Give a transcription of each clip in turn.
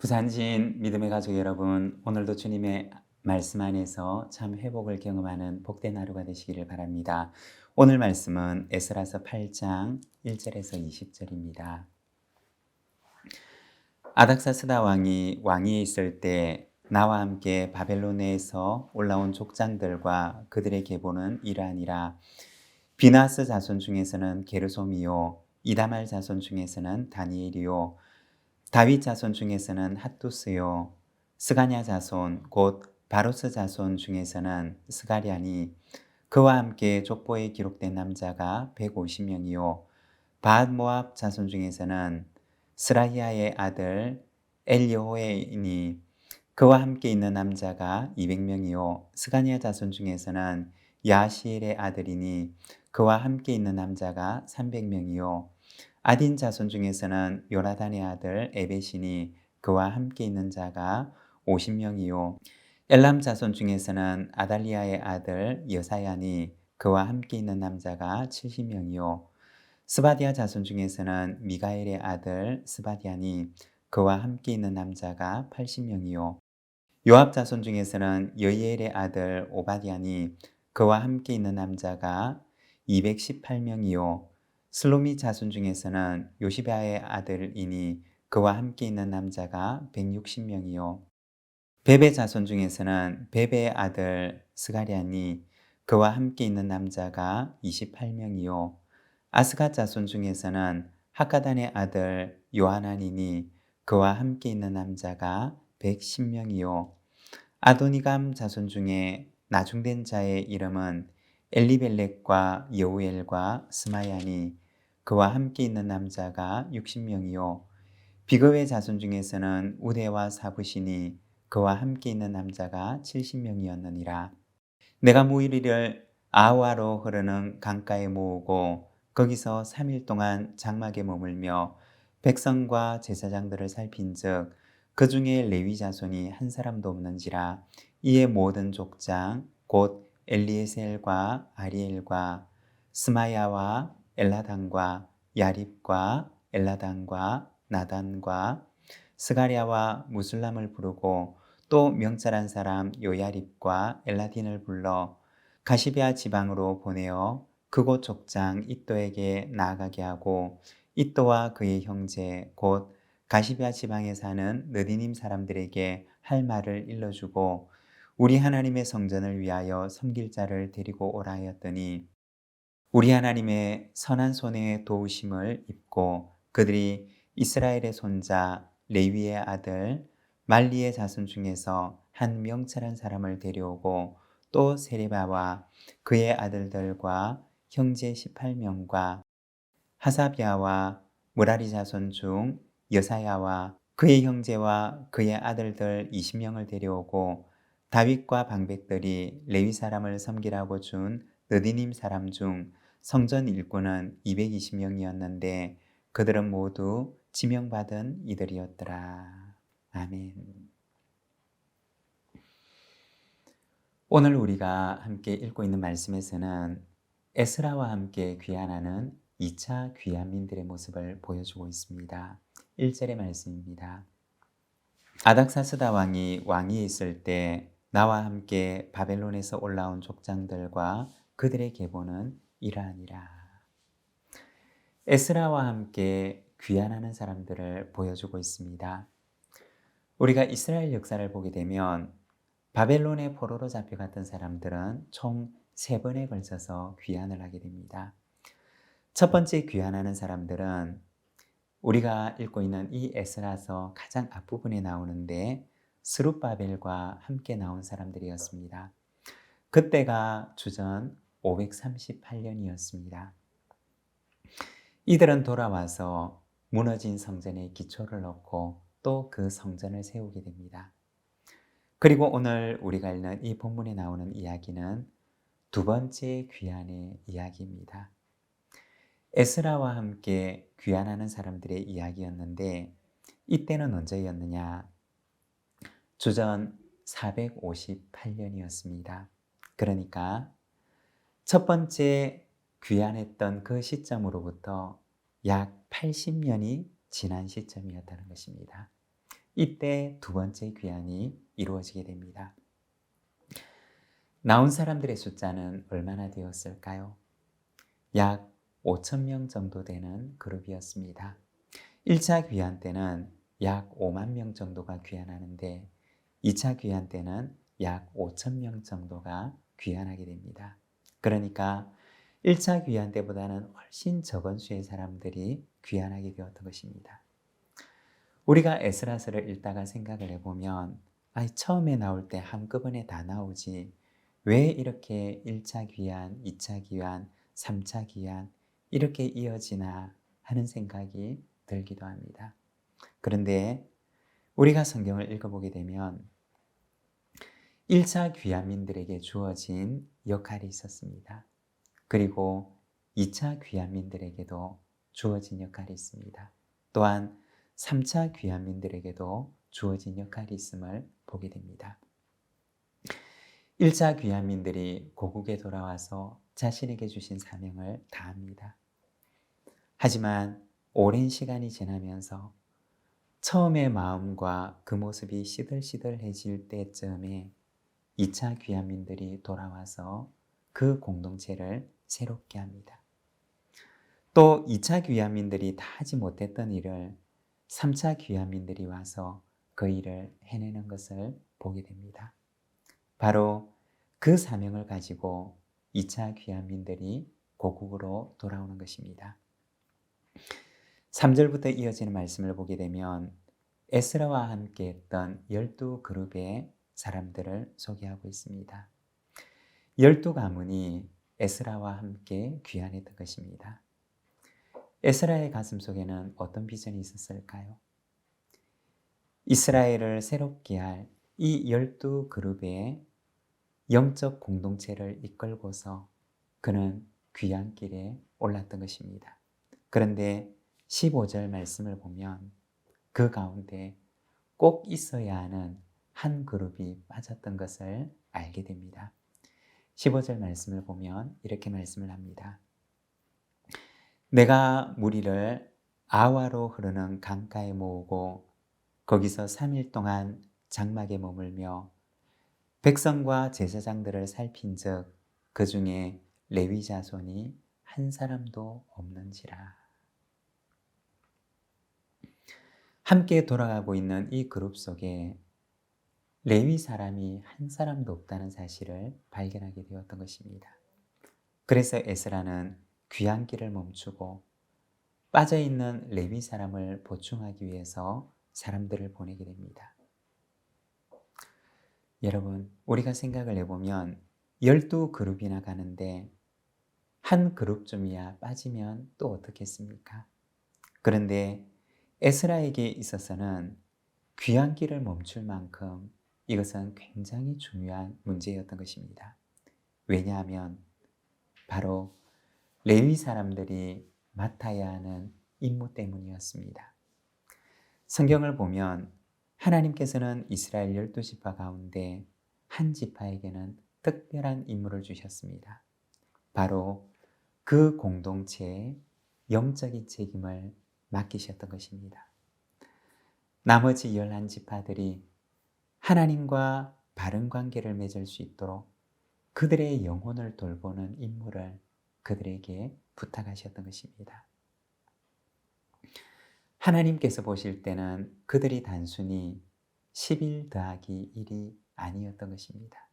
부산진 믿음의 가족 여러분, 오늘도 주님의 말씀 안에서 참 회복을 경험하는 복된 하루가 되시기를 바랍니다. 오늘 말씀은 에스라서 8장 1절에서 20절입니다. 아닥사스다 왕이 왕위에 있을 때 나와 함께 바벨론에서 올라온 족장들과 그들의 계보는 이러하니라. 비나스 자손 중에서는 게르솜이요, 이다말 자손 중에서는 다니엘이요, 다윗 자손 중에서는 핫투스요, 스가냐 자손 곧 바로스 자손 중에서는 스가랴니, 그와 함께 족보에 기록된 남자가 150명이요 바앗모압 자손 중에서는 스라히아의 아들 엘리호에이니, 그와 함께 있는 남자가 200명이요 스가냐 자손 중에서는 야시엘의 아들이니, 그와 함께 있는 남자가 300명이요 아딘 자손 중에서는 요나단의 아들 에벳이니, 그와 함께 있는 자가 50명이요 엘람 자손 중에서는 아달리아의 아들 여사야니, 그와 함께 있는 남자가 70명이요 스바디아 자손 중에서는 미가엘의 아들 스바디아니, 그와 함께 있는 남자가 80명이요 요압 자손 중에서는 여이엘의 아들 오바디아니, 그와 함께 있는 남자가 218명이요 슬로미 자손 중에서는 요시바의 아들이니, 그와 함께 있는 남자가 160명이요 베베 자손 중에서는 베베의 아들 스가랴니, 그와 함께 있는 남자가 28명이요 아스갓 자손 중에서는 하가단의 아들 요하나니니, 그와 함께 있는 남자가 110명이요 아도니감 자손 중에 나중된 자의 이름은 엘리벨렉과 여우엘과 스마야니, 그와 함께 있는 남자가 60명이요 비그의 자손 중에서는 우대와 사부시니, 그와 함께 있는 남자가 70명이었느니라. 내가 무리를 아와로 흐르는 강가에 모으고 거기서 3일 동안 장막에 머물며 백성과 제사장들을 살핀즉 그 중에 레위 자손이 한 사람도 없는지라. 이에 모든 족장 곧 엘리에셀과 아리엘과 스마야와 엘라단과 야립과 엘라단과 나단과 스가랴와 무술람을 부르고 또 명찰한 사람 요야립과 엘라딘을 불러 가시베아 지방으로 보내어 그곳 족장 이또에게 나아가게 하고, 이또와 그의 형제 곧 가시베아 지방에 사는 느디님 사람들에게 할 말을 일러주고 우리 하나님의 성전을 위하여 섬길 자를 데리고 오라 하였더니, 우리 하나님의 선한 손에 도우심을 입고 그들이 이스라엘의 손자 레위의 아들 말리의 자손 중에서 한 명철한 사람을 데려오고 또 세레바와 그의 아들들과 형제 18명과 하사비아와 무라리 자손 중 여사야와 그의 형제와 그의 아들들 20명을 데려오고 다윗과 방백들이 레위 사람을 섬기라고 준 느디님 사람 중 성전 일꾼은 220명이었는데 그들은 모두 지명받은 이들이었더라. 아멘. 오늘 우리가 함께 읽고 있는 말씀에서는 에스라와 함께 귀환하는 2차 귀환민들의 모습을 보여주고 있습니다. 1절의 말씀입니다. 아닥사스다 왕이 왕위에 있을 때 나와 함께 바벨론에서 올라온 족장들과 그들의 계보는 이러하니라. 에스라와 함께 귀환하는 사람들을 보여주고 있습니다. 우리가 이스라엘 역사를 보게 되면 바벨론의 포로로 잡혀갔던 사람들은 총 3번에 걸쳐서 귀환을 하게 됩니다. 첫 번째 귀환하는 사람들은 우리가 읽고 있는 이 에스라서 가장 앞부분에 나오는데 스룹바벨과 함께 나온 사람들이었습니다. 그때가 주전 538년이었습니다. 이들은 돌아와서 무너진 성전에 기초를 넣고 또 그 성전을 세우게 됩니다. 그리고 오늘 우리가 읽는 이 본문에 나오는 이야기는 두 번째 귀환의 이야기입니다. 에스라와 함께 귀환하는 사람들의 이야기였는데 이때는 언제였느냐? 주전 458년이었습니다. 그러니까 첫 번째 귀환했던 그 시점으로부터 약 80년이 지난 시점이었다는 것입니다. 이때 두 번째 귀환이 이루어지게 됩니다. 나온 사람들의 숫자는 얼마나 되었을까요? 약 5천 명 정도 되는 그룹이었습니다. 1차 귀환 때는 약 5만 명 정도가 귀환하는데 2차 귀환 때는 약 5천 명 정도가 귀환하게 됩니다. 그러니까 1차 귀환 때보다는 훨씬 적은 수의 사람들이 귀환하게 되었던 것입니다. 우리가 에스라서를 읽다가 생각을 해보면 처음에 나올 때 한꺼번에 다 나오지 왜 이렇게 1차 귀환, 2차 귀환, 3차 귀환 이렇게 이어지나 하는 생각이 들기도 합니다. 그런데 우리가 성경을 읽어보게 되면 1차 귀환민들에게 주어진 역할이 있었습니다. 그리고 2차 귀환민들에게도 주어진 역할이 있습니다. 또한 3차 귀환민들에게도 주어진 역할이 있음을 보게 됩니다. 1차 귀환민들이 고국에 돌아와서 자신에게 주신 사명을 다합니다. 하지만 오랜 시간이 지나면서 처음의 마음과 그 모습이 시들시들해질 때쯤에 2차 귀환민들이 돌아와서 그 공동체를 새롭게 합니다. 또 2차 귀환민들이 다 하지 못했던 일을 3차 귀환민들이 와서 그 일을 해내는 것을 보게 됩니다. 바로 그 사명을 가지고 2차 귀환민들이 고국으로 돌아오는 것입니다. 3절부터 이어지는 말씀을 보게 되면 에스라와 함께 했던 12그룹의 사람들을 소개하고 있습니다. 12가문이 에스라와 함께 귀환했던 것입니다. 에스라의 가슴 속에는 어떤 비전이 있었을까요? 이스라엘을 새롭게 할 이 12그룹의 영적 공동체를 이끌고서 그는 귀환길에 올랐던 것입니다. 그런데 15절 말씀을 보면 그 가운데 꼭 있어야 하는 한 그룹이 빠졌던 것을 알게 됩니다. 15절 말씀을 보면 이렇게 말씀을 합니다. 내가 무리를 아와로 흐르는 강가에 모으고 거기서 3일 동안 장막에 머물며 백성과 제사장들을 살핀즉 그 중에 레위 자손이 한 사람도 없는지라. 함께 돌아가고 있는 이 그룹 속에 레위 사람이 한 사람도 없다는 사실을 발견하게 되었던 것입니다. 그래서 에스라는 귀환길을 멈추고 빠져있는 레위 사람을 보충하기 위해서 사람들을 보내게 됩니다. 여러분, 우리가 생각을 해보면 12그룹이나 가는데 한 그룹쯤이야 빠지면 또 어떻겠습니까? 그런데 에스라에게 있어서는 귀환길을 멈출 만큼 이것은 굉장히 중요한 문제였던 것입니다. 왜냐하면 바로 레위 사람들이 맡아야 하는 임무 때문이었습니다. 성경을 보면 하나님께서는 이스라엘 12지파 가운데 한 지파에게는 특별한 임무를 주셨습니다. 바로 그 공동체의 영적인 책임을 맡기셨던 것입니다. 나머지 11지파들이 하나님과 바른 관계를 맺을 수 있도록 그들의 영혼을 돌보는 임무를 그들에게 부탁하셨던 것입니다. 하나님께서 보실 때는 그들이 단순히 10일 더하기 1이 아니었던 것입니다.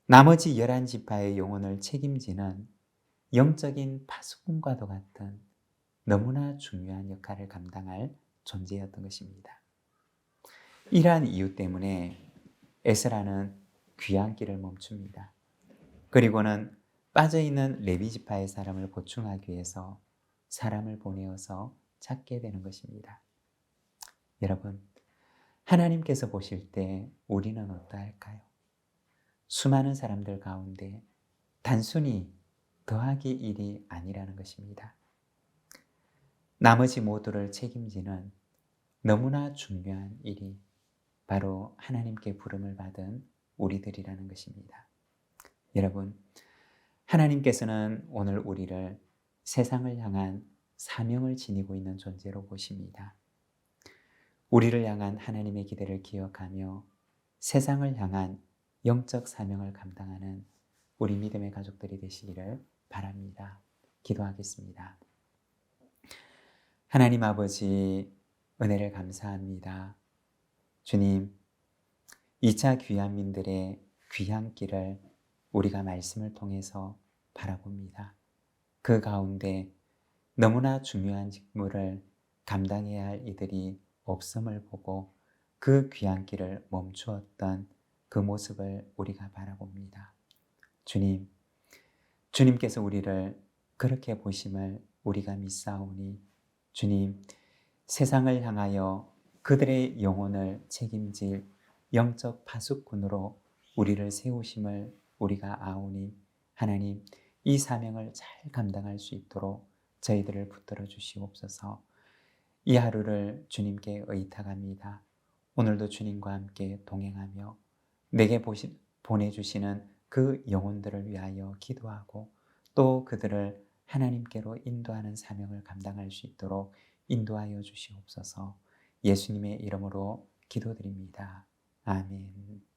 나머지 11지파의 영혼을 책임지는 영적인 파수꾼과도 같은 너무나 중요한 역할을 감당할 존재였던 것입니다. 이러한 이유 때문에 에스라는 귀환길을 멈춥니다. 그리고는 빠져있는 레위 지파의 사람을 보충하기 위해서 사람을 보내어서 찾게 되는 것입니다. 여러분, 하나님께서 보실 때 우리는 어떠할까요? 수많은 사람들 가운데 단순히 더하기 1이 아니라는 것입니다. 나머지 모두를 책임지는 너무나 중요한 일이 바로 하나님께 부름을 받은 우리들이라는 것입니다. 여러분, 하나님께서는 오늘 우리를 세상을 향한 사명을 지니고 있는 존재로 보십니다. 우리를 향한 하나님의 기대를 기억하며 세상을 향한 영적 사명을 감당하는 우리 믿음의 가족들이 되시기를 바랍니다. 기도하겠습니다. 하나님 아버지, 은혜를 감사합니다. 주님, 2차 귀환민들의 귀향길을 우리가 말씀을 통해서 바라봅니다. 그 가운데 너무나 중요한 직무를 감당해야 할 이들이 없음을 보고 그 귀향길을 멈추었던 그 모습을 우리가 바라봅니다. 주님, 주님께서 우리를 그렇게 보심을 우리가 믿사오니 주님, 세상을 향하여 그들의 영혼을 책임질 영적 파수꾼으로 우리를 세우심을 우리가 아오니 하나님, 이 사명을 잘 감당할 수 있도록 저희들을 붙들어 주시옵소서. 이 하루를 주님께 의탁합니다. 오늘도 주님과 함께 동행하며 내게 보내주시는 그 영혼들을 위하여 기도하고 또 그들을 하나님께로 인도하는 사명을 감당할 수 있도록 인도하여 주시옵소서. 예수님의 이름으로 기도드립니다. 아멘.